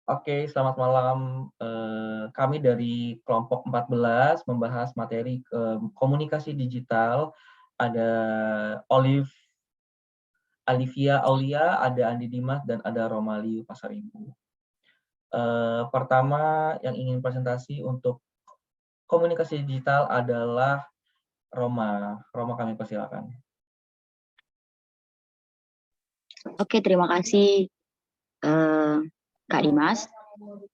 Oke, selamat malam. Kami dari kelompok 14 membahas materi komunikasi digital. Ada Olive, Alivia Aulia, ada Andi Dimas, dan ada Romali Pasaribu. Pertama yang ingin presentasi untuk komunikasi digital adalah Roma. Roma, kami persilakan. Oke, terima kasih Kak Dimas.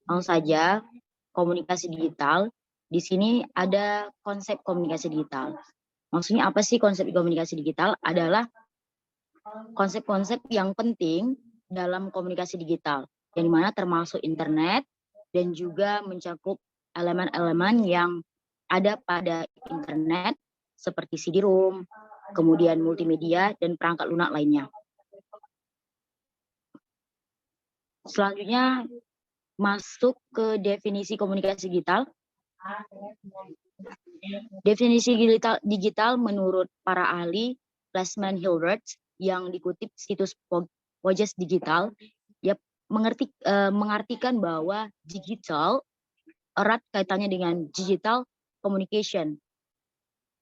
Langsung saja, komunikasi digital. Di sini ada konsep komunikasi digital. Maksudnya apa sih konsep komunikasi digital? Adalah konsep-konsep yang penting dalam komunikasi digital, yang dimana termasuk internet dan juga mencakup elemen-elemen yang ada pada internet seperti CD-ROM, kemudian multimedia dan perangkat lunak lainnya. Selanjutnya masuk ke definisi komunikasi digital. Definisi digital menurut para ahli Placement Hilbert yang dikutip situs Wojs Digital, ya mengartikan bahwa digital erat kaitannya dengan digital communication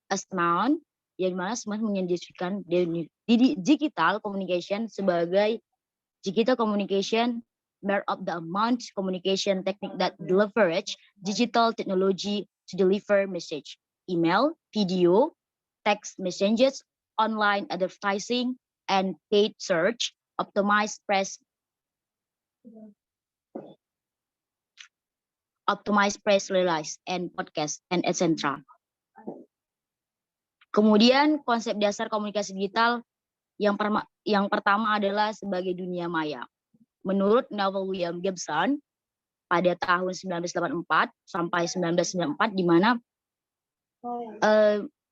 as noun, yang mana semua mendefinisikan digital communication sebagai digital communication made of the amount communication technique that leverage digital technology to deliver message, email, video, text messages, online advertising, and paid search, optimized press release, and podcast, and etc. Kemudian konsep dasar komunikasi digital yang pertama adalah sebagai dunia maya. Menurut Novel William Gibson pada tahun 1984 sampai 1994, di mana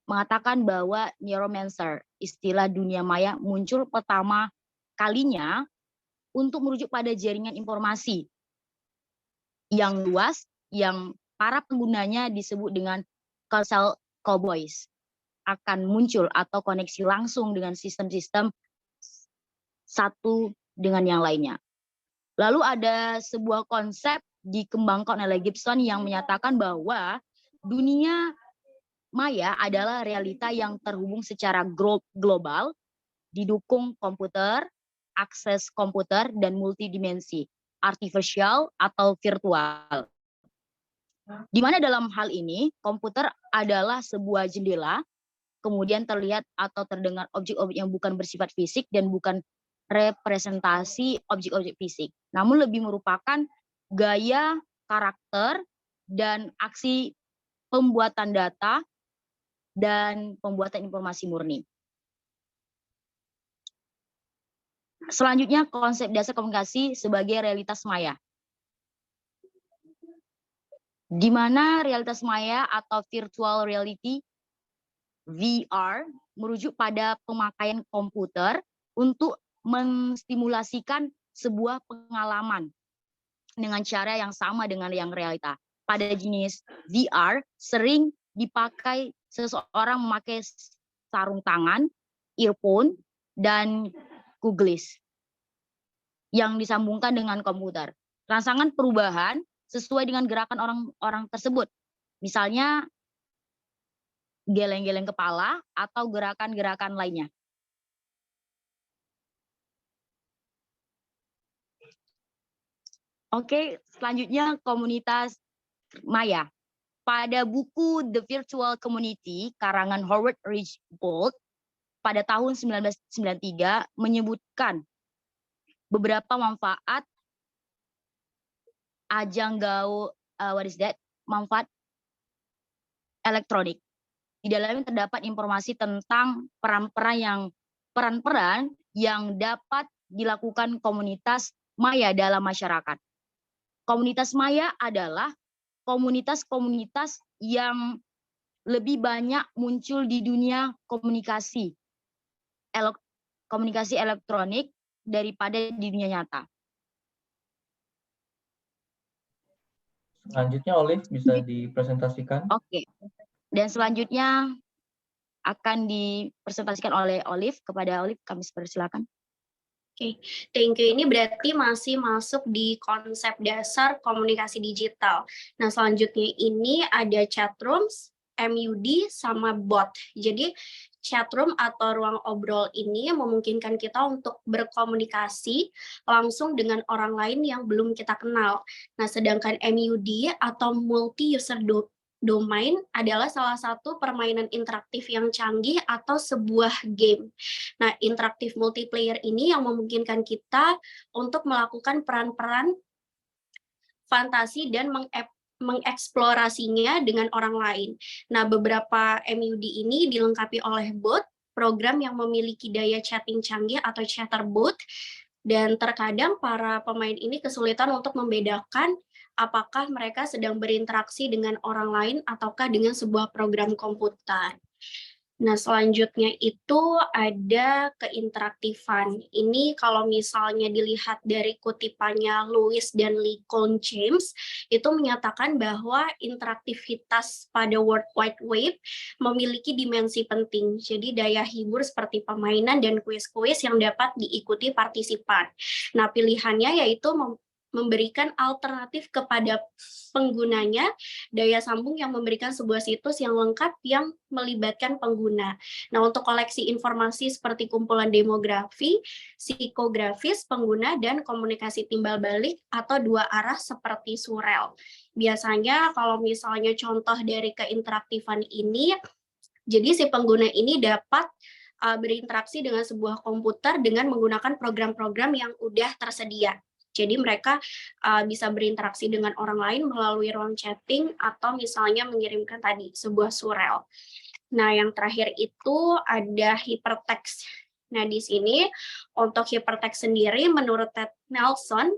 mengatakan bahwa neuromancer, istilah dunia maya, muncul pertama kalinya untuk merujuk pada jaringan informasi yang luas yang para penggunanya disebut dengan carousel cowboys akan muncul atau koneksi langsung dengan sistem-sistem satu dengan yang lainnya. Lalu ada sebuah konsep dikembangkan oleh Gibson yang menyatakan bahwa dunia maya adalah realita yang terhubung secara global, didukung komputer, akses komputer, dan multidimensi, artificial atau virtual. Di mana dalam hal ini, komputer adalah sebuah jendela, kemudian terlihat atau terdengar objek-objek yang bukan bersifat fisik dan bukan representasi objek-objek fisik, namun lebih merupakan gaya, karakter, dan aksi pembuatan data dan pembuatan informasi murni. Selanjutnya, konsep dasar komunikasi sebagai realitas maya, di mana realitas maya atau virtual reality VR merujuk pada pemakaian komputer untuk menstimulasikan sebuah pengalaman dengan cara yang sama dengan yang realita. Pada jenis VR sering dipakai seseorang memakai sarung tangan, earphone, dan goggles yang disambungkan dengan komputer. Rangsangan perubahan sesuai dengan gerakan orang-orang tersebut. Misalnya geleng-geleng kepala atau gerakan-gerakan lainnya. Oke, selanjutnya komunitas maya. Pada buku The Virtual Community karangan Howard Ridgebold pada tahun 1993 menyebutkan beberapa manfaat manfaat elektronik. Di dalamnya terdapat informasi tentang peran-peran yang dapat dilakukan komunitas maya dalam masyarakat. Komunitas maya adalah komunitas-komunitas yang lebih banyak muncul di dunia komunikasi elektronik daripada di dunia nyata. Selanjutnya, Olive, bisa dipresentasikan. Oke. Dan selanjutnya akan dipresentasikan oleh Olive. Kepada Olive, kami persilakan. Oke, thank you. Ini berarti masih masuk di konsep dasar komunikasi digital. Nah, selanjutnya ini ada chatrooms, MUD, sama bot. Jadi, chatroom atau ruang obrol ini memungkinkan kita untuk berkomunikasi langsung dengan orang lain yang belum kita kenal. Nah, sedangkan MUD atau multi-user domain adalah salah satu permainan interaktif yang canggih atau sebuah game. Nah, interaktif multiplayer ini yang memungkinkan kita untuk melakukan peran-peran fantasi dan mengeksplorasinya dengan orang lain. Nah, beberapa MUD ini dilengkapi oleh bot, program yang memiliki daya chatting canggih atau chatterbot, dan terkadang para pemain ini kesulitan untuk membedakan apakah mereka sedang berinteraksi dengan orang lain ataukah dengan sebuah program komputer. Nah, selanjutnya itu ada keinteraktifan. Ini kalau misalnya dilihat dari kutipannya Lewis dan Lincoln James, itu menyatakan bahwa interaktivitas pada World Wide Web memiliki dimensi penting. Jadi daya hibur seperti permainan dan kuis-kuis yang dapat diikuti partisipan. Nah, pilihannya yaitu memberikan alternatif kepada penggunanya, daya sambung yang memberikan sebuah situs yang lengkap yang melibatkan pengguna. Nah, untuk koleksi informasi seperti kumpulan demografi, psikografis pengguna, dan komunikasi timbal balik atau dua arah seperti surel. Biasanya kalau misalnya contoh dari keinteraktifan ini, jadi si pengguna ini dapat berinteraksi dengan sebuah komputer dengan menggunakan program-program yang udah tersedia. Jadi mereka bisa berinteraksi dengan orang lain melalui ruang chatting atau misalnya mengirimkan tadi sebuah surel. Nah, yang terakhir itu ada hypertext. Nah, di sini untuk hypertext sendiri menurut Ted Nelson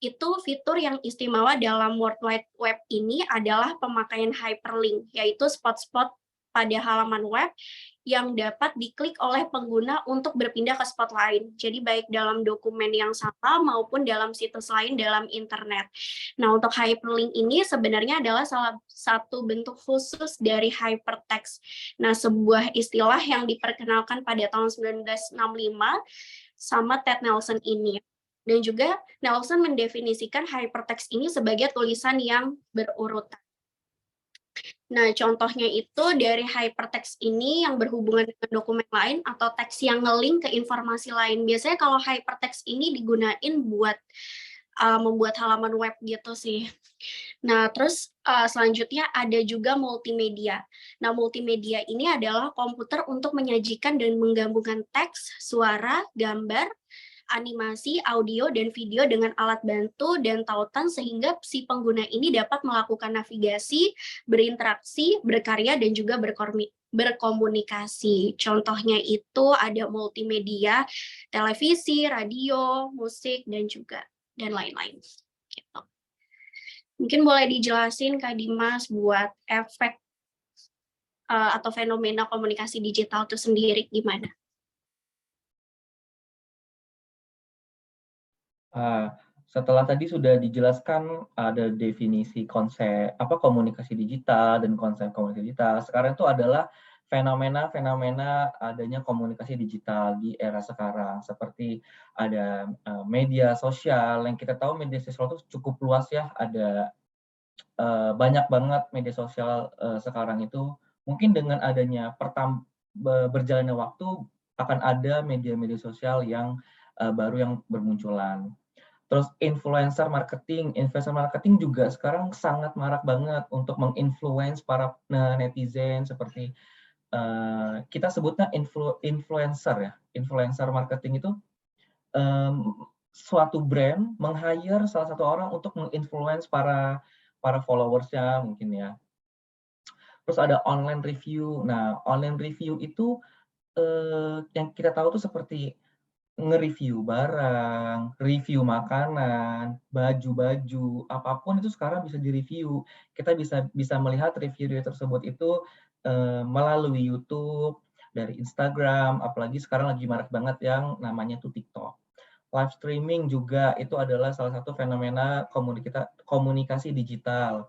itu fitur yang istimewa dalam World Wide Web ini adalah pemakaian hyperlink, yaitu spot-spot pada halaman web yang dapat diklik oleh pengguna untuk berpindah ke spot lain. Jadi baik dalam dokumen yang sama maupun dalam situs lain dalam internet. Nah, untuk hyperlink ini sebenarnya adalah salah satu bentuk khusus dari hypertext. Nah, sebuah istilah yang diperkenalkan pada tahun 1965 sama Ted Nelson ini. Dan juga Nelson mendefinisikan hypertext ini sebagai tulisan yang berurutan. Nah, contohnya itu dari hypertext ini yang berhubungan dengan dokumen lain atau teks yang nge-link ke informasi lain. Biasanya kalau hypertext ini digunain buat membuat halaman web gitu sih. Nah, terus selanjutnya ada juga multimedia. Nah, multimedia ini adalah komputer untuk menyajikan dan menggabungkan teks, suara, gambar, animasi, audio, dan video dengan alat bantu dan tautan sehingga si pengguna ini dapat melakukan navigasi, berinteraksi, berkarya, dan juga berkomunikasi. Contohnya itu ada multimedia, televisi, radio, musik, dan lain-lain. Gitu. Mungkin boleh dijelasin Kak Dimas buat efek atau fenomena komunikasi digital itu sendiri gimana? Setelah tadi sudah dijelaskan ada definisi konsep komunikasi digital dan konsep komunikasi digital. Sekarang itu adalah fenomena-fenomena adanya komunikasi digital di era sekarang, seperti ada media sosial. Yang kita tahu media sosial itu cukup luas ya, ada banyak banget media sosial sekarang itu. Mungkin dengan adanya berjalannya waktu akan ada media-media sosial yang baru yang bermunculan. Terus influencer marketing juga sekarang sangat marak banget untuk menginfluence para netizen seperti kita sebutnya influencer ya. Influencer marketing itu suatu brand meng-hire salah satu orang untuk menginfluence para followersnya mungkin ya. Terus ada online review. Nah, online review itu yang kita tahu tuh seperti nge-review barang, review makanan, baju-baju, apapun itu sekarang bisa di-review. Kita bisa melihat review tersebut itu melalui YouTube, dari Instagram, apalagi sekarang lagi marak banget yang namanya tuh TikTok. Live streaming juga itu adalah salah satu fenomena komunikasi digital.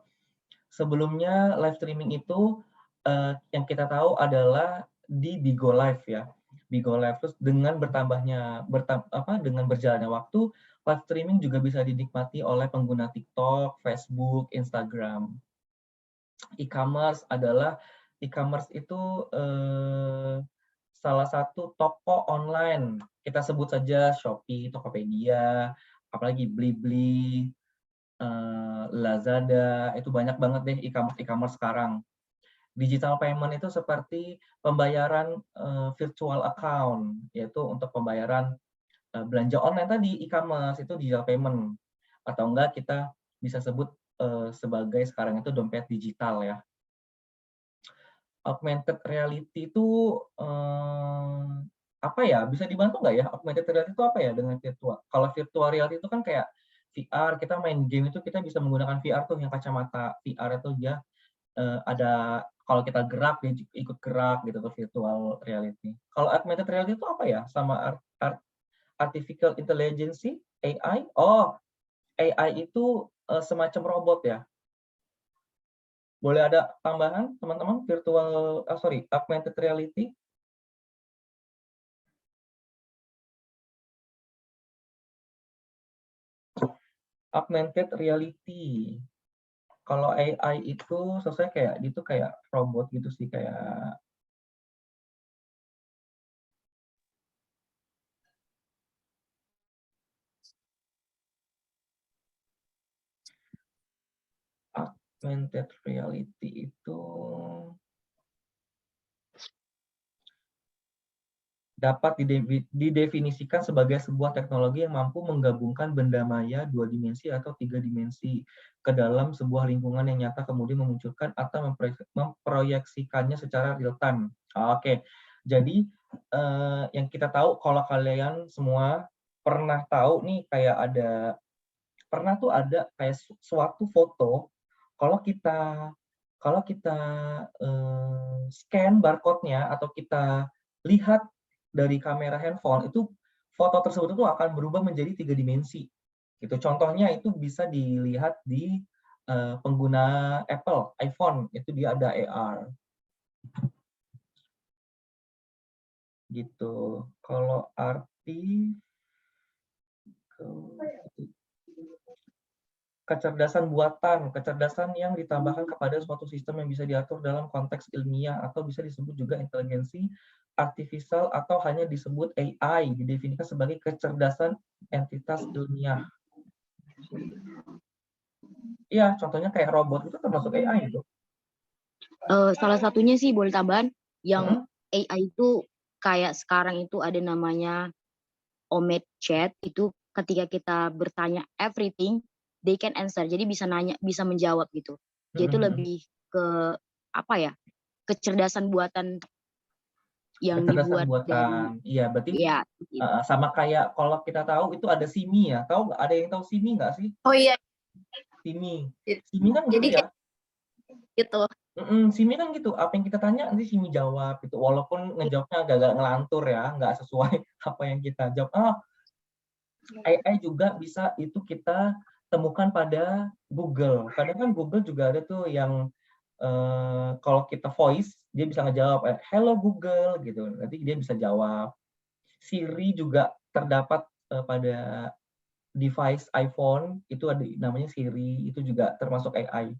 Sebelumnya live streaming itu yang kita tahu adalah di Bigo Live ya. Bigo Live. Terus dengan dengan berjalannya waktu, live streaming juga bisa dinikmati oleh pengguna TikTok, Facebook, Instagram. E-commerce itu salah satu toko online. Kita sebut saja Shopee, Tokopedia, apalagi Blibli, Lazada, itu banyak banget deh e-commerce sekarang. Digital payment itu seperti pembayaran virtual account, yaitu untuk pembayaran belanja online tadi, e-commerce itu digital payment. Atau enggak kita bisa sebut sebagai sekarang itu dompet digital ya. Augmented reality itu apa ya? Bisa dibantu nggak ya? Augmented reality itu apa ya dengan virtual? Kalau virtual reality itu kan kayak VR, kita main game itu kita bisa menggunakan VR tuh yang kacamata VR itu dia ada kalau kita gerak dia ikut gerak gitu tuh virtual reality. Kalau augmented reality itu apa ya? Sama artificial intelligence AI? Oh, AI itu semacam robot ya. Boleh ada tambahan teman-teman augmented reality? Augmented reality. Kalau AI itu selesai kayak gitu kayak robot gitu sih kayak augmented reality itu dapat didefinisikan sebagai sebuah teknologi yang mampu menggabungkan benda maya 2 dimensi atau 3 dimensi ke dalam sebuah lingkungan yang nyata, kemudian memunculkan atau memproyeksikannya secara real time. Oke, jadi yang kita tahu kalau kalian semua pernah tahu nih kayak pernah tuh ada kayak suatu foto kalau kita scan barcode-nya atau kita lihat dari kamera handphone itu foto tersebut itu akan berubah menjadi 3 dimensi. Gitu. Contohnya itu bisa dilihat di pengguna Apple iPhone itu dia ada AR. Gitu. Kalau arti kecerdasan buatan, kecerdasan yang ditambahkan kepada suatu sistem yang bisa diatur dalam konteks ilmiah atau bisa disebut juga inteligensi artifisial atau hanya disebut AI, didefinisikan sebagai kecerdasan entitas ilmiah. Iya, contohnya kayak robot itu termasuk AI itu. Salah satunya sih boleh tambahan yang AI itu kayak sekarang itu ada namanya Omed Chat, itu ketika kita bertanya everything they can answer, jadi bisa nanya bisa menjawab gitu. Dia itu lebih ke apa ya, kecerdasan buatan yang Kecerdasan dibuat buatan. dari Iya, berarti ya gitu. sama kayak kalau kita tahu itu ada Simi ya. Tahu nggak? Ada yang tahu Simi nggak sih? Oh iya, Simi. Simi kan gitu jadi ya. gitu. Simi kan gitu. Apa yang kita tanya nanti Simi jawab gitu. Walaupun ngejawabnya agak ngelantur ya, nggak sesuai apa yang kita jawab. AI juga bisa itu kita temukan pada Google. Kadang kan Google juga ada tuh yang kalau kita voice dia bisa ngejawab hello Google gitu. Nanti dia bisa jawab. Siri juga terdapat pada device iPhone itu ada namanya Siri, itu juga termasuk AI.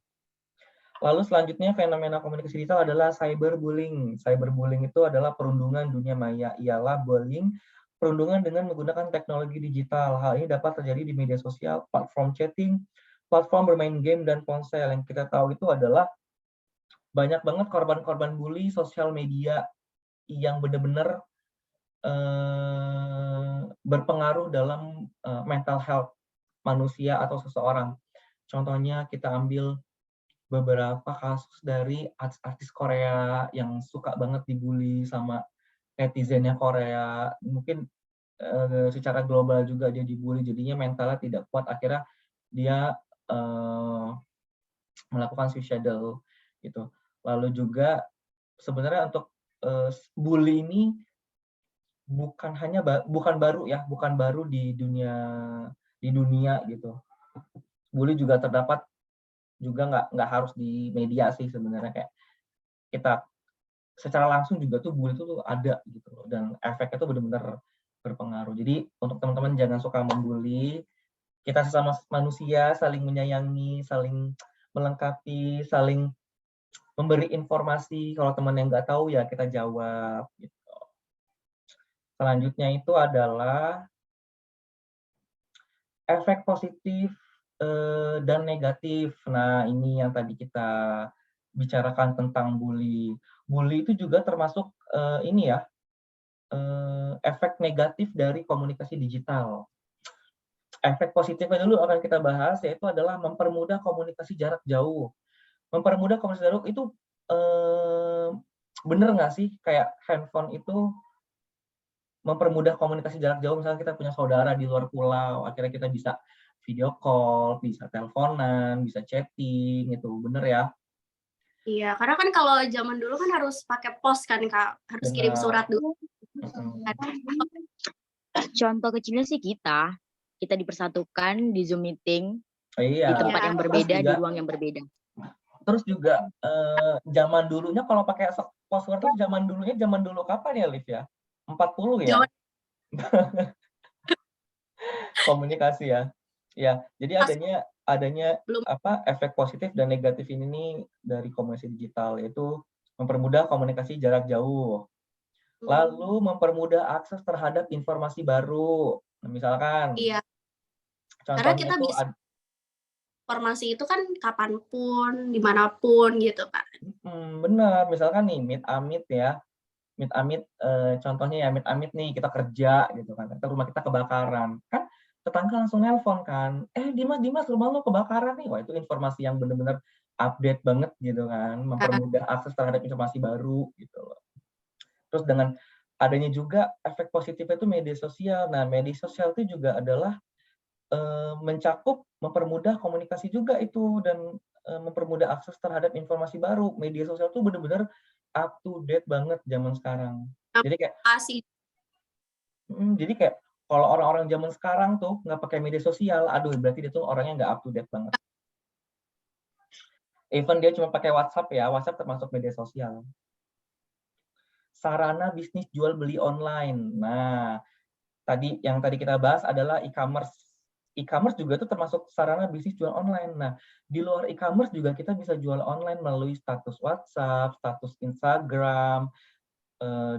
Lalu selanjutnya fenomena komunikasi digital adalah cyberbullying. Cyberbullying itu adalah perundungan dunia maya, ialah bullying perundungan dengan menggunakan teknologi digital. Hal ini dapat terjadi di media sosial, platform chatting, platform bermain game, dan ponsel. Yang kita tahu itu adalah banyak banget korban-korban bully sosial media yang benar-benar berpengaruh dalam mental health manusia atau seseorang. Contohnya kita ambil beberapa kasus dari artis Korea yang suka banget dibully sama netizennya Korea. Mungkin secara global juga dia dibully, jadinya mentalnya tidak kuat. Akhirnya dia melakukan suicidal gitu. Lalu juga sebenarnya untuk bully ini bukan baru di dunia gitu. Bully juga terdapat juga nggak harus di media sih sebenarnya, kayak kita secara langsung juga tuh bully itu tuh ada gitu loh, dan efeknya tuh benar-benar berpengaruh. Jadi untuk teman-teman jangan suka membuli, kita sesama manusia saling menyayangi, saling melengkapi, saling memberi informasi. Kalau teman yang nggak tahu ya kita jawab gitu. Selanjutnya itu adalah efek positif dan negatif. Nah, ini yang tadi kita bicarakan tentang bully. Bully itu juga termasuk ini ya, efek negatif dari komunikasi digital. Efek positifnya dulu akan kita bahas, yaitu adalah mempermudah komunikasi jarak jauh. Mempermudah komunikasi jarak jauh itu bener nggak sih kayak handphone itu mempermudah komunikasi jarak jauh, misalnya kita punya saudara di luar pulau, akhirnya kita bisa video call, bisa teleponan, bisa chatting, itu bener ya? Iya, karena kan kalau zaman dulu kan harus pakai pos kan Kak, harus kirim surat dulu. Contoh kecilnya sih kita dipersatukan di Zoom meeting Iya. di tempat yang berbeda, juga, di ruang yang berbeda. Terus juga zaman dulunya kalau pakai password tuh zaman dulu kapan ya, Liv ya? 40 ya? Komunikasi ya. Ya, jadi adanya efek positif dan negatif ini nih dari komunikasi digital, yaitu mempermudah komunikasi jarak jauh. Lalu mempermudah akses terhadap informasi baru. Misalkan, Iya. Karena kita bisa informasi itu kan kapanpun, dimanapun gitu kan. Benar, misalkan nih Meet Amit ya. Meet Amit, contohnya ya Meet Amit nih kita kerja gitu kan, rumah kita kebakaran. Kan tetangga langsung nelpon kan, Dimas rumah lo kebakaran nih. Wah itu informasi yang benar-benar update banget gitu kan, mempermudah akses terhadap informasi baru gitu loh. Terus dengan adanya juga efek positifnya itu media sosial. Nah media sosial itu juga adalah mencakup mempermudah komunikasi juga itu, dan mempermudah akses terhadap informasi baru. Media sosial itu benar-benar up to date banget zaman sekarang. Jadi kayak kalau orang-orang zaman sekarang tuh nggak pakai media sosial, aduh berarti dia tuh orangnya nggak up to date banget. Even dia cuma pakai WhatsApp ya, WhatsApp termasuk media sosial. Sarana bisnis jual beli online. Nah, yang tadi kita bahas adalah e-commerce. E-commerce juga itu termasuk sarana bisnis jual online. Nah, di luar e-commerce juga kita bisa jual online melalui status WhatsApp, status Instagram,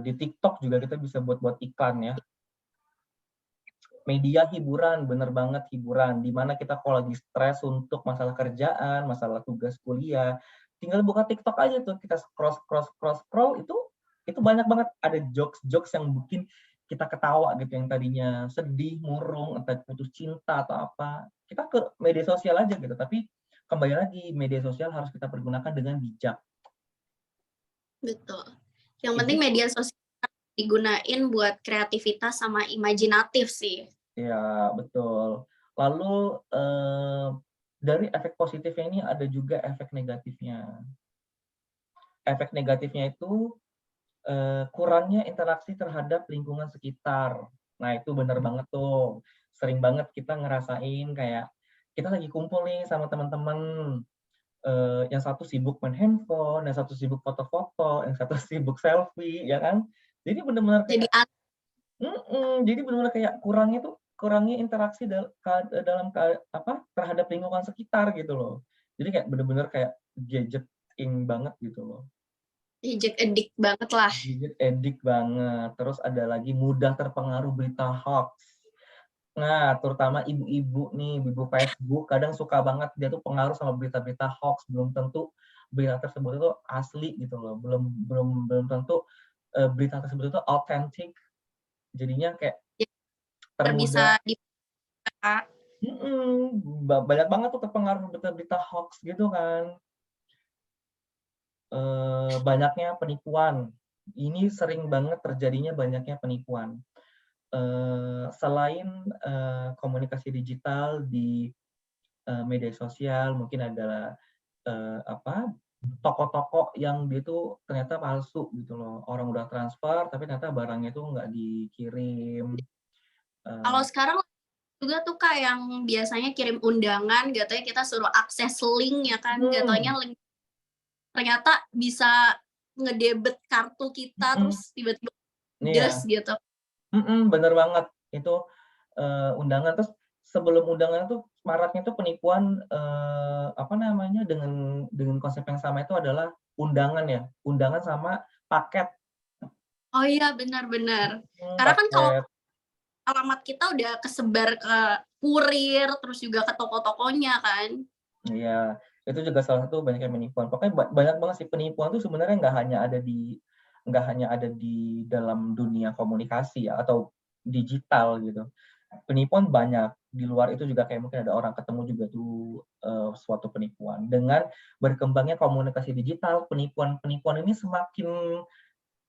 di TikTok juga kita bisa buat iklan ya. Media hiburan, bener banget hiburan. Dimana kita kalau lagi stres untuk masalah kerjaan, masalah tugas kuliah, tinggal buka TikTok aja tuh, kita scroll itu banyak banget ada jokes yang bikin kita ketawa gitu, yang tadinya sedih, murung, entah putus cinta atau apa. Kita ke media sosial aja gitu, tapi kembali lagi media sosial harus kita pergunakan dengan bijak. Betul. Yang penting media sosial digunain buat kreativitas sama imajinatif sih. Iya, betul. Lalu dari efek positifnya ini ada juga efek negatifnya. Efek negatifnya itu kurangnya interaksi terhadap lingkungan sekitar. Nah, itu benar banget tuh. Sering banget kita ngerasain kayak kita lagi kumpul nih sama teman-teman, yang satu sibuk main handphone, yang satu sibuk foto-foto, yang satu sibuk selfie, ya kan? Jadi benar-benar kayak jadi benar-benar kayak kurangnya interaksi terhadap lingkungan sekitar gitu loh. Jadi kayak benar-benar kayak gadgeting banget gitu loh. Gadget addict banget lah. Gadget addict banget. Terus ada lagi mudah terpengaruh berita hoax. Nah, terutama ibu-ibu nih, ibu Facebook kadang suka banget dia tuh pengaruh sama berita-berita hoax, belum tentu berita tersebut itu asli gitu loh. Belum tentu berita tersebut itu authentic. Jadinya kayak termudah. Banyak banget tuh terpengaruh berita-berita hoax gitu kan. Banyaknya penipuan. Ini sering banget terjadinya banyaknya penipuan. Selain komunikasi digital di media sosial, mungkin ada toko-toko yang dia tuh ternyata palsu gitu loh. Orang udah transfer tapi ternyata barangnya tuh nggak dikirim. Kalau sekarang juga tuh Kak yang biasanya kirim undangan, katanya kita suruh akses link ya kan, katanya link ternyata bisa ngedebet kartu kita Mhm. terus tiba-tiba Iya. gas gitu. Bener banget. Itu, undangan, terus sebelum undangan tuh maraknya tuh penipuan, apa namanya, dengan konsep yang sama itu adalah undangan ya, undangan sama paket. Oh iya, benar-benar. Karena kan kalau Paket. alamat kita udah kesebar ke kurir, terus juga ke toko-tokonya kan. Iya, itu juga salah satu banyaknya penipuan. Pokoknya banyak banget sih penipuan tuh sebenarnya nggak hanya ada di dalam dunia komunikasi ya, atau digital gitu. Penipuan banyak, di luar itu juga kayak mungkin ada orang ketemu juga tuh, suatu penipuan. Dengan berkembangnya komunikasi digital, penipuan-penipuan ini semakin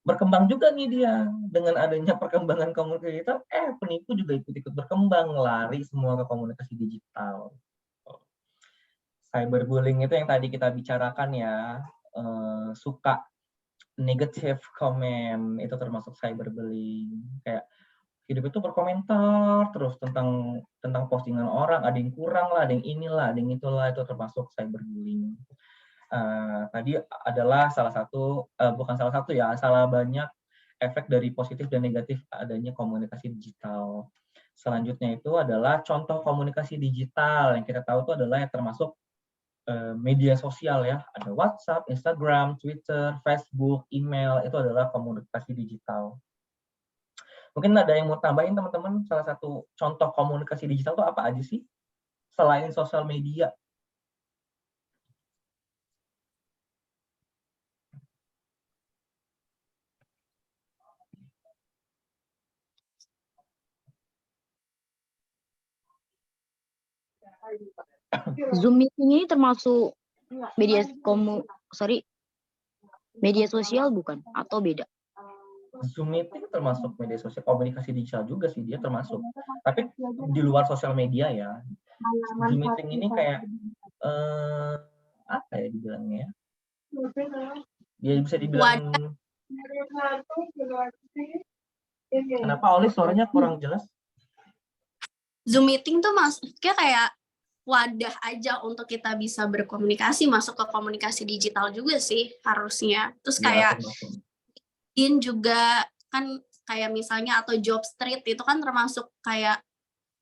berkembang juga nih dia. Dengan adanya perkembangan komunikasi digital, penipu juga ikut-ikut berkembang, lari semua ke komunikasi digital. Cyberbullying itu yang tadi kita bicarakan ya, suka negative comment, itu termasuk cyberbullying. Kayak hidup itu berkomentar terus tentang postingan orang, ada yang kurang lah, ada yang inilah, ada yang itulah, itu termasuk cyberbullying. Tadi adalah salah satu, bukan salah satu ya, salah banyak efek dari positif dan negatif adanya komunikasi digital. Selanjutnya itu adalah contoh komunikasi digital yang kita tahu itu adalah yang termasuk media sosial ya, ada WhatsApp, Instagram, Twitter, Facebook, email, itu adalah komunikasi digital. Mungkin ada yang mau tambahin teman-teman, salah satu contoh komunikasi digital itu apa aja sih? Selain sosial media. Zoom meeting ini termasuk media media sosial bukan? Atau beda? Zoom meeting termasuk media sosial, komunikasi digital juga sih, dia termasuk. Tapi di luar sosial media ya. Zoom meeting ini kayak, apa ya dibilangnya ya? Ya bisa dibilang, kenapa Oli suaranya kurang jelas? Zoom meeting tuh maksudnya kayak wadah aja untuk kita bisa berkomunikasi, masuk ke komunikasi digital juga sih harusnya. Terus kayak juga kan kayak misalnya atau job street itu kan termasuk kayak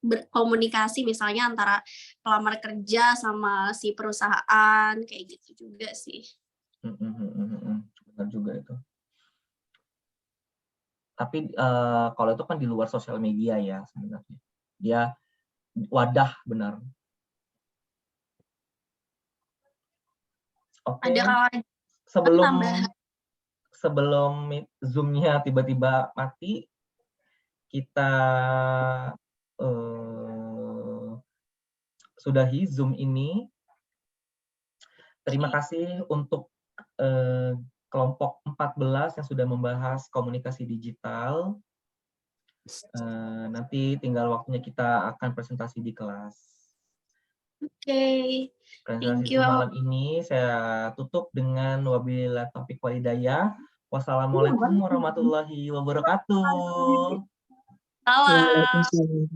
berkomunikasi misalnya antara pelamar kerja sama si perusahaan, kayak gitu juga sih. Benar juga itu. Tapi kalau itu kan di luar sosial media ya sebenarnya. Dia wadah benar. Oke. Ada kalau sebelum Zoom-nya tiba-tiba mati, kita sudahi Zoom ini. Terima kasih untuk kelompok 14 yang sudah membahas komunikasi digital. Nanti tinggal waktunya kita akan presentasi di kelas. Oke. Presentasi Zoom malam ini saya tutup dengan wabillahi taufiq walhidayah. Wassalamualaikum warahmatullahi wabarakatuh. Salam.